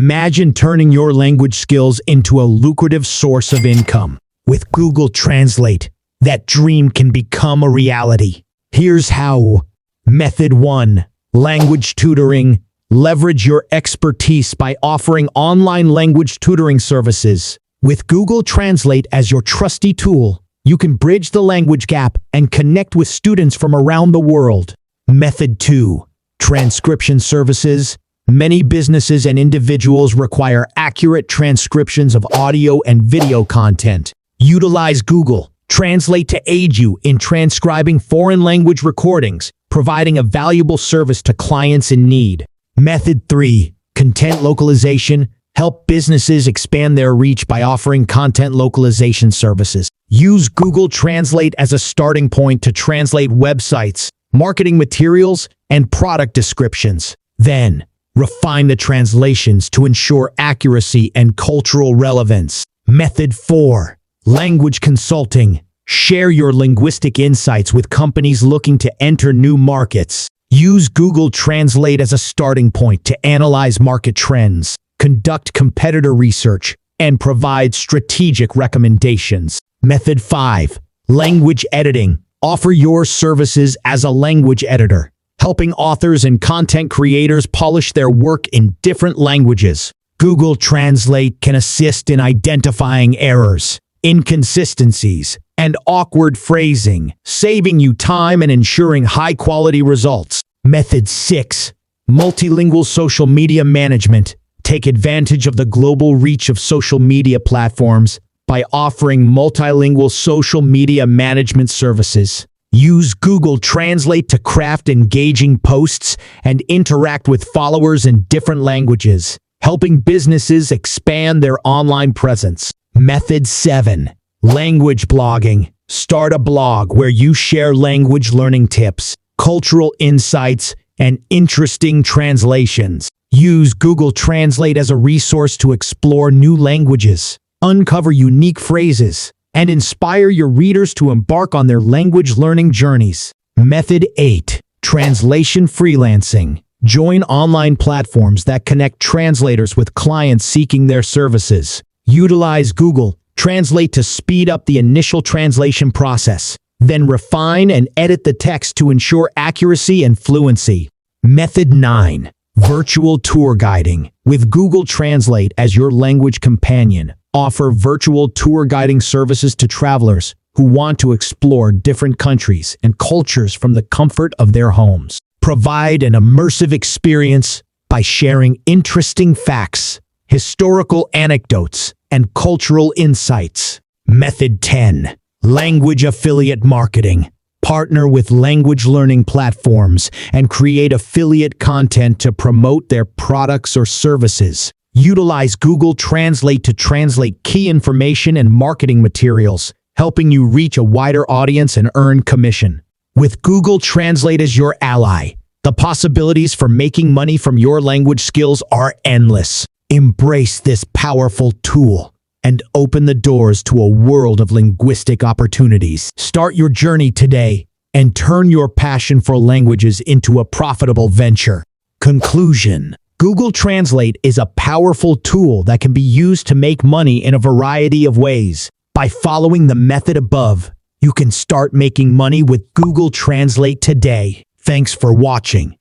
Imagine turning your language skills into a lucrative source of income. With Google Translate, that dream can become a reality. Here's how. Method 1. Language tutoring. Leverage your expertise by offering online language tutoring services. With Google Translate as your trusty tool, you can bridge the language gap and connect with students from around the world. Method 2. Transcription services. Many businesses and individuals require accurate transcriptions of audio and video content. Utilize Google Translate to aid you in transcribing foreign language recordings, providing a valuable service to clients in need. Method 3. Content localization. Help businesses expand their reach by offering content localization services. Use Google Translate as a starting point to translate websites, marketing materials, and product descriptions. Then, refine the translations to ensure accuracy and cultural relevance. Method 4. Language consulting. Share your linguistic insights with companies looking to enter new markets. Use Google Translate as a starting point to analyze market trends, conduct competitor research, and provide strategic recommendations. Method 5. Language editing. Offer your services as a language editor, helping authors and content creators polish their work in different languages. Google Translate can assist in identifying errors, inconsistencies, and awkward phrasing, saving you time and ensuring high-quality results. Method 6. Multilingual social media management. Take advantage of the global reach of social media platforms by offering multilingual social media management services. Use Google Translate to craft engaging posts and interact with followers in different languages, helping businesses expand their online presence. Method 7. Language blogging. Start a blog where you share language learning tips, cultural insights, and interesting translations. Use Google Translate as a resource to explore new languages, uncover unique phrases, and inspire your readers to embark on their language learning journeys. Method 8. Translation freelancing. Join online platforms that connect translators with clients seeking their services. Utilize Google Translate to speed up the initial translation process, then refine and edit the text to ensure accuracy and fluency. Method 9. Virtual tour guiding. With Google Translate as your language companion, offer virtual tour guiding services to travelers who want to explore different countries and cultures from the comfort of their homes. Provide an immersive experience by sharing interesting facts, historical anecdotes, and cultural insights. Method 10. Language affiliate marketing. Partner with language learning platforms and create affiliate content to promote their products or services. Utilize Google Translate to translate key information and marketing materials, helping you reach a wider audience and earn commission. With Google Translate as your ally, the possibilities for making money from your language skills are endless. Embrace this powerful tool and open the doors to a world of linguistic opportunities. Start your journey today and turn your passion for languages into a profitable venture. Conclusion. Google Translate is a powerful tool that can be used to make money in a variety of ways. By following the method above, you can start making money with Google Translate today. Thanks for watching.